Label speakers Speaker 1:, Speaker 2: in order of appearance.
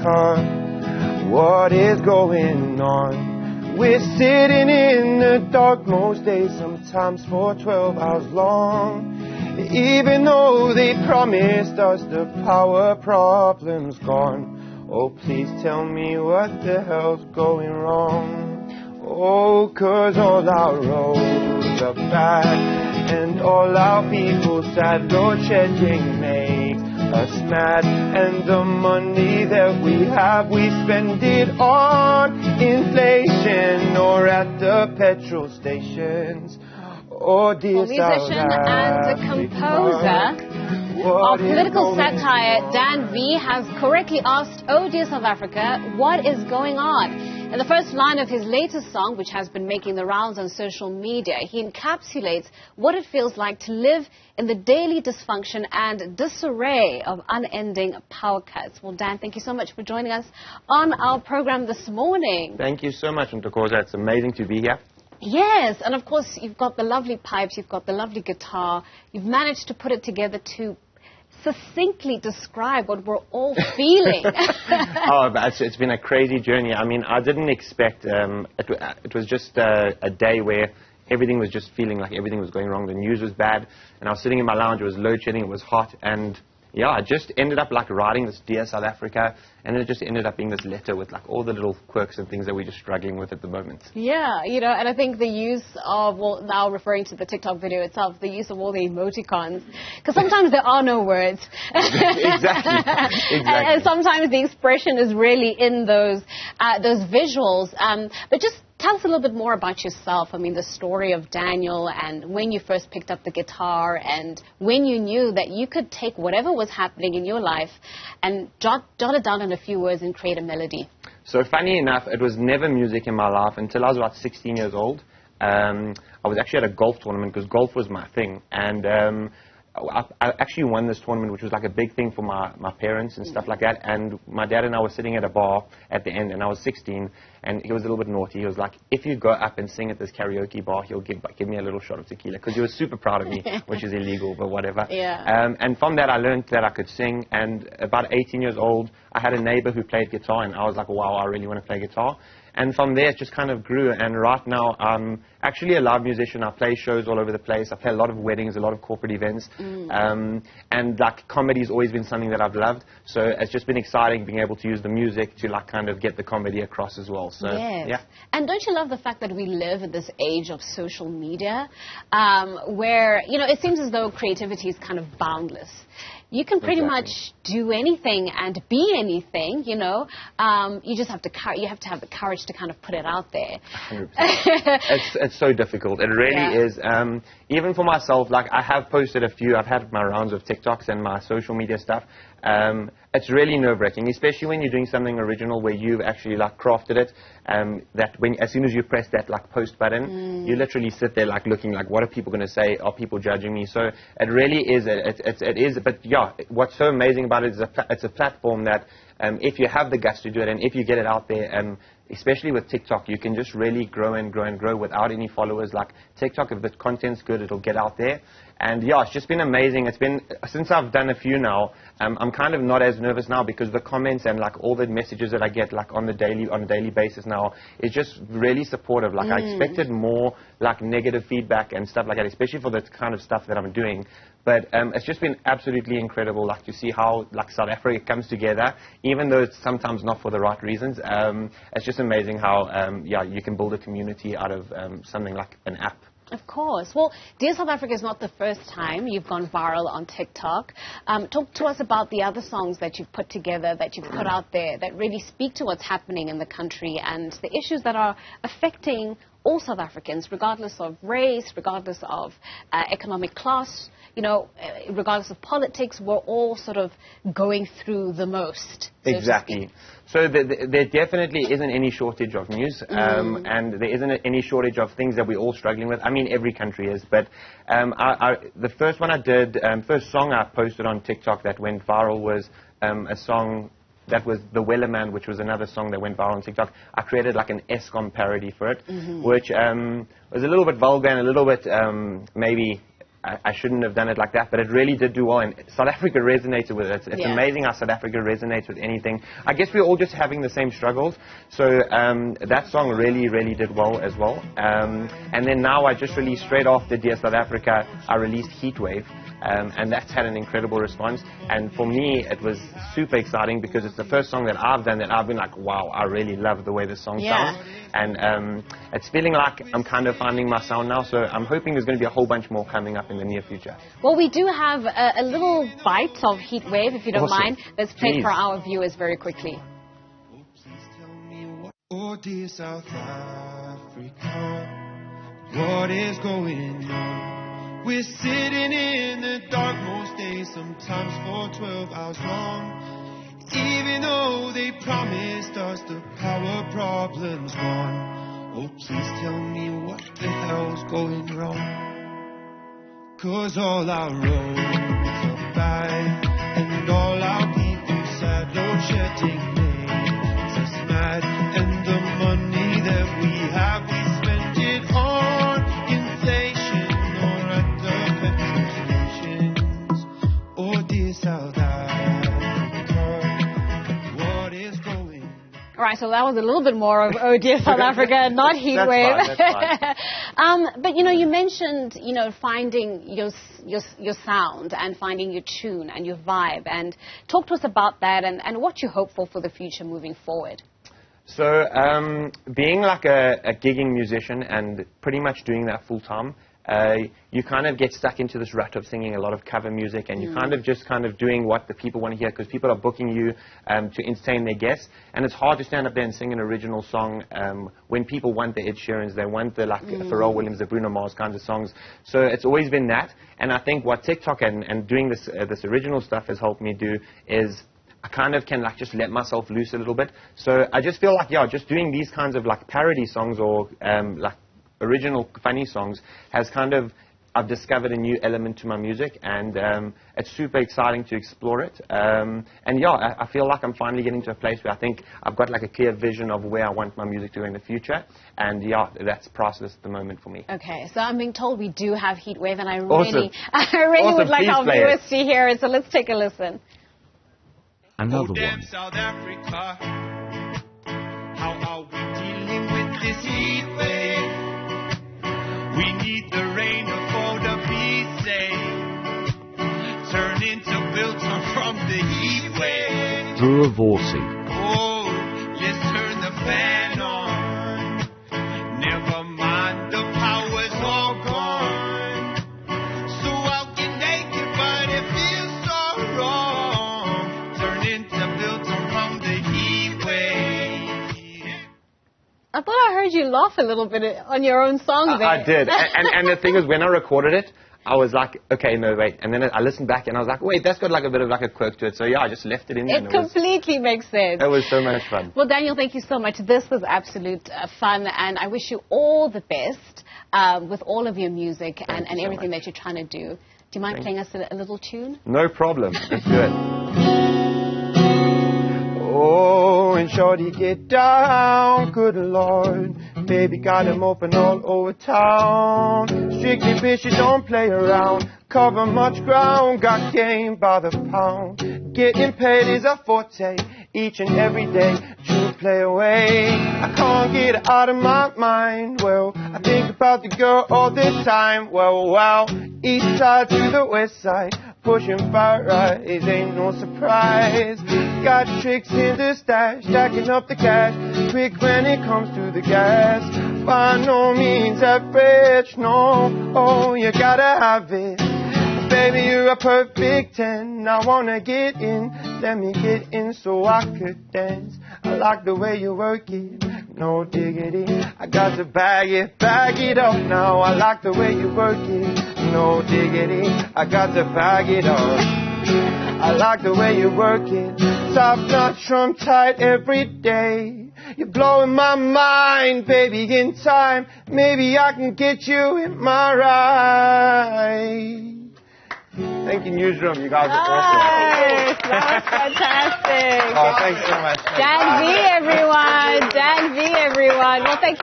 Speaker 1: Africa, what is going on? We're sitting in the dark most days, sometimes for 12 hours long. Even though they promised us the power problem's gone. Oh, please tell me what the hell's going wrong. Oh, 'cause all our roads are bad and all our people sad. Load shedding makes us mad, and the money that we have, we spend it on inflation or at the petrol stations. Oh, dear
Speaker 2: musician and a composer of political satire, Dan V, has correctly asked, "Oh dear South Africa, what is going on?" In the first line of his latest song, which has been making the rounds on social media, he encapsulates what it feels like to live in the daily dysfunction and disarray of unending power cuts. Well, Dan, thank you so much for joining us on our program this morning.
Speaker 1: Thank you so much, Ntokoza. It's amazing to be here.
Speaker 2: Yes, and of course, you've got the lovely pipes, you've got the lovely guitar. You've managed to put it together to succinctly describe what we're all feeling.
Speaker 1: Oh, it's been a crazy journey. I mean, I didn't expect, it was just a day where everything was just feeling like everything was going wrong. The news was bad, and I was sitting in my lounge, it was load shedding, it was hot, and yeah, I just ended up like writing this Dear South Africa, and it just ended up being this letter with like all the little quirks and things that we're just struggling with at the moment.
Speaker 2: Yeah, you know, and I think the use of, well, now referring to the TikTok video itself, the use of all the emoticons, because sometimes there are no words.
Speaker 1: Exactly.
Speaker 2: And sometimes the expression is really in those visuals. But just tell us a little bit more about yourself. I mean, the story of Daniel and when you first picked up the guitar and when you knew that you could take whatever was happening in your life and jot it down in a few words and create a melody.
Speaker 1: So funny enough, it was never music in my life until I was about 16 years old. I was actually at a golf tournament because golf was my thing. And I actually won this tournament, which was like a big thing for my parents and stuff like that. And my dad and I were sitting at a bar at the end, and I was 16, and he was a little bit naughty. He was like, "If you go up and sing at this karaoke bar, he'll give me a little shot of tequila," because he was super proud of me, which is illegal, but whatever.
Speaker 2: Yeah.
Speaker 1: And from that, I learned that I could sing. And about 18 years old, I had a neighbor who played guitar, and I was like, wow, I really want to play guitar. And from there, it just kind of grew. And right now, I'm actually a live musician. I play shows all over the place. I play a lot of weddings, a lot of corporate events. And like comedy's always been something that I've loved. So it's just been exciting being able to use the music to like kind of get the comedy across as well. So
Speaker 2: yes.
Speaker 1: Yeah.
Speaker 2: And don't you love the fact that we live in this age of social media, where, you know, it seems as though creativity is kind of boundless. You can pretty much do anything and be anything, you know. You just have to have the courage to kind of put it out there.
Speaker 1: 100%. It's so difficult. It really is. Even for myself, like I have posted a few. I've had my rounds of TikToks and my social media stuff. It's really nerve-wracking, especially when you're doing something original where you've actually like crafted it. That when as soon as you press that like post button, you literally sit there like looking like, what are people going to say? Are people judging me? So it really is. It is. But yeah, what's so amazing about it is it's a platform that if you have the guts to do it and if you get it out there, especially with TikTok, you can just really grow and grow and grow without any followers. Like TikTok, if the content's good, it'll get out there. And yeah, it's just been amazing. It's been, since I've done a few now, I'm kind of not as nervous now because the comments and like all the messages that I get like on a daily basis now is just really supportive. Like I expected more like negative feedback and stuff like that, especially for the kind of stuff that I'm doing. But it's just been absolutely incredible, like to see how like South Africa comes together, even though it's sometimes not for the right reasons. It's just amazing how you can build a community out of something like an app.
Speaker 2: Of course. Well, Dear South Africa is not the first time you've gone viral on TikTok. Talk to us about the other songs that you've put together, that you've put out there, that really speak to what's happening in the country and the issues that are affecting all South Africans, regardless of race, regardless of economic class, you know, regardless of politics. We're all sort of going through the most.
Speaker 1: Exactly. So there definitely isn't any shortage of news, and there isn't any shortage of things that we're all struggling with. I mean, every country is. But the first one I did, first song I posted on TikTok that went viral was a song that was The Wellerman, which was another song that went viral on TikTok. I created like an Eskom parody for it, which was a little bit vulgar and a little bit maybe I shouldn't have done it like that, but it really did do well, and South Africa resonated with it. It's amazing how South Africa resonates with anything. I guess we're all just having the same struggles, so that song really, really did well as well. And then now I just released, straight after Dear South Africa, I released Heatwave, and that's had an incredible response. And for me, it was super exciting because it's the first song that I've done that I've been like, wow, I really love the way this song sounds. And it's feeling like I'm kind of finding my sound now, so I'm hoping there's going to be a whole bunch more coming up in the near future.
Speaker 2: Well, we do have a little bite of Heatwave, if you don't mind. Let's play it for our viewers very quickly.
Speaker 3: Oh, please tell me what, oh dear South Africa, what is going on? We're sitting in the dark most days, sometimes for 12 hours long. Even though they promised us the power problem's gone. Oh, please tell me what the hell's going wrong. 'Cause all our roads are bad, and all our people sad. Load shedding makes us mad, and the money that we have, we spend it on inflation or other petrol stations. Oh dear South Africa, what is going on?
Speaker 2: All right, so that was a little bit more of Oh Dear South Africa, not Heatwave.
Speaker 1: That's fine.
Speaker 2: But, you know, you mentioned, you know, finding your sound and finding your tune and your vibe. And talk to us about that and what you hope for the future moving forward.
Speaker 1: So being like a gigging musician and pretty much doing that full time, you kind of get stuck into this rut of singing a lot of cover music, and you kind of doing what the people want to hear, because people are booking you to entertain their guests, and it's hard to stand up there and sing an original song when people want the Ed Sheerans, they want the Pharrell Williams, the Bruno Mars kinds of songs. So it's always been that, and I think what TikTok and doing this original stuff has helped me do is I kind of can like just let myself loose a little bit. So I just feel like, yeah, just doing these kinds of like parody songs or like original funny songs has kind of, I've discovered a new element to my music, and it's super exciting to explore it. And yeah, I feel like I'm finally getting to a place where I think I've got like a clear vision of where I want my music to go in the future. And yeah, that's priceless at the moment for me.
Speaker 2: Okay, so I'm being told we do have Heatwave, and I
Speaker 1: Awesome.
Speaker 2: really would like
Speaker 1: Please
Speaker 2: our
Speaker 1: play
Speaker 2: viewers
Speaker 1: it.
Speaker 2: to hear it. So let's take a listen.
Speaker 4: Another
Speaker 3: Oh, damn
Speaker 4: one.
Speaker 3: South Africa, how are we dealing with this heat wave? We need the rain before the bees say turn into filter from the heat wave.
Speaker 4: Drew Avorsey.
Speaker 3: Oh, let's turn the fan on. Never mind, the power's all gone. So out get naked, but it feels so wrong. Turn into filter from the heat wave.
Speaker 2: I thought I heard you laugh a little bit on your own song there.
Speaker 1: I did, and the thing is, when I recorded it, I was like, okay, no, wait. And then I listened back, and I was like, wait, that's got like a bit of like a quirk to it. So yeah, I just left it in there.
Speaker 2: It completely makes sense.
Speaker 1: It was so much fun.
Speaker 2: Well, Daniel, thank you so much. This was absolute fun, and I wish you all the best with all of your music and
Speaker 1: you so
Speaker 2: everything
Speaker 1: much.
Speaker 2: that you're trying to do. Do you mind playing us a little tune?
Speaker 1: No problem. Let's do it.
Speaker 5: Oh, and shorty get down, good Lord. Baby got him open all over town. Strictly bitch, you don't play around. Cover much ground, got game by the pound. Getting paid is a forte, each and every day. True play away, I can't get it out of my mind. Well, I think about the girl all the time. Well, east side to the west side. Pushing fire rise, ain't no surprise. Got tricks in the stash, stacking up the cash. Quick when it comes to the gas. By no means average, no. Oh, you gotta have it. Baby, you're a perfect 10. I wanna get in, let me get in so I could dance. I like the way you work it, no diggity. I got to bag it up now. I like the way you work it, no diggity. I got to bag it up. I like the way you work it, top notch, from tight every day. You're blowing my mind, baby, in time. Maybe I can get you in my ride. Thank you, Newzroom. You guys are awesome.
Speaker 2: Nice. That was fantastic.
Speaker 1: Oh, thanks so much.
Speaker 2: Dan V, everyone. Dan V, everyone. Well, thank you.